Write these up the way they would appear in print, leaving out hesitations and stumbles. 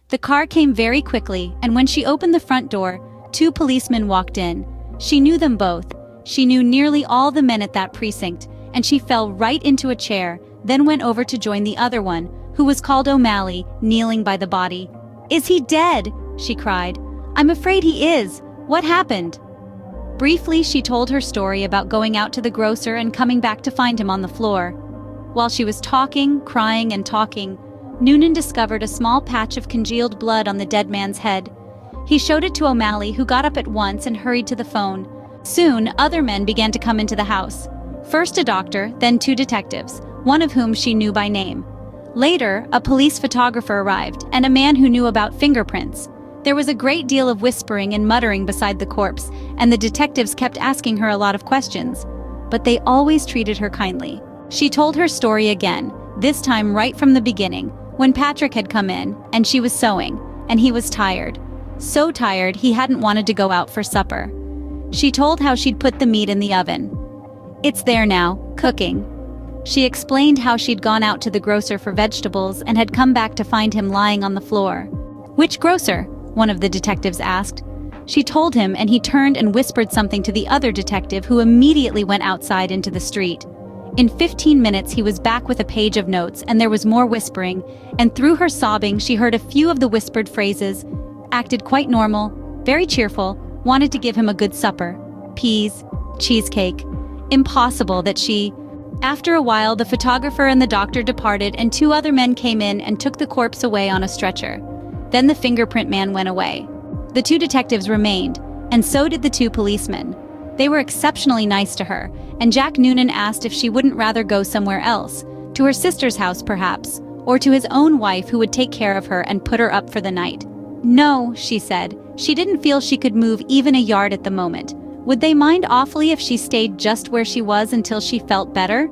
The car came very quickly, and when she opened the front door, 2 policemen walked in. She knew them both. She knew nearly all the men at that precinct, and she fell right into a chair, then went over to join the other one, who was called O'Malley, kneeling by the body. "Is he dead?" she cried. "I'm afraid he is. What happened?" Briefly, she told her story about going out to the grocer and coming back to find him on the floor. While she was talking, crying, and talking, Noonan discovered a small patch of congealed blood on the dead man's head. He showed it to O'Malley, who got up at once and hurried to the phone. Soon, other men began to come into the house. First a doctor, then 2 detectives, one of whom she knew by name. Later, a police photographer arrived, and a man who knew about fingerprints. There was a great deal of whispering and muttering beside the corpse, and the detectives kept asking her a lot of questions. But they always treated her kindly. She told her story again, this time right from the beginning, when Patrick had come in, and she was sewing, and he was tired. So tired he hadn't wanted to go out for supper. She told how she'd put the meat in the oven. "It's there now, cooking." She explained how she'd gone out to the grocer for vegetables and had come back to find him lying on the floor. "Which grocer?" one of the detectives asked. She told him, and he turned and whispered something to the other detective, who immediately went outside into the street. In 15 minutes he was back with a page of notes, and there was more whispering, and through her sobbing she heard a few of the whispered phrases. Acted quite normal, very cheerful, wanted to give him a good supper. Peas, cheesecake. Impossible that she... After a while, the photographer and the doctor departed, and 2 other men came in and took the corpse away on a stretcher. Then the fingerprint man went away. The 2 detectives remained, and so did the 2 policemen. They were exceptionally nice to her, and Jack Noonan asked if she wouldn't rather go somewhere else, to her sister's house perhaps, or to his own wife who would take care of her and put her up for the night. No, she said. She didn't feel she could move even a yard at the moment. Would they mind awfully if she stayed just where she was until she felt better?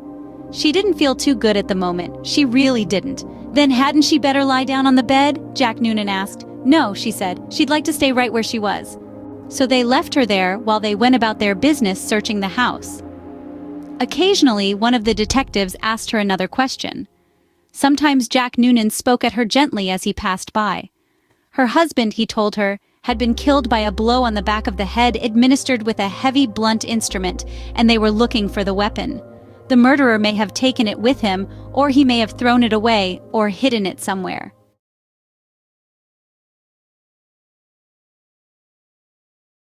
She didn't feel too good at the moment. She really didn't. Then hadn't she better lie down on the bed? Jack Noonan asked. No, she said. She'd like to stay right where she was. So they left her there while they went about their business searching the house. Occasionally, one of the detectives asked her another question. Sometimes Jack Noonan spoke at her gently as he passed by. Her husband, he told her, had been killed by a blow on the back of the head administered with a heavy blunt instrument, and they were looking for the weapon. The murderer may have taken it with him, or he may have thrown it away or hidden it somewhere.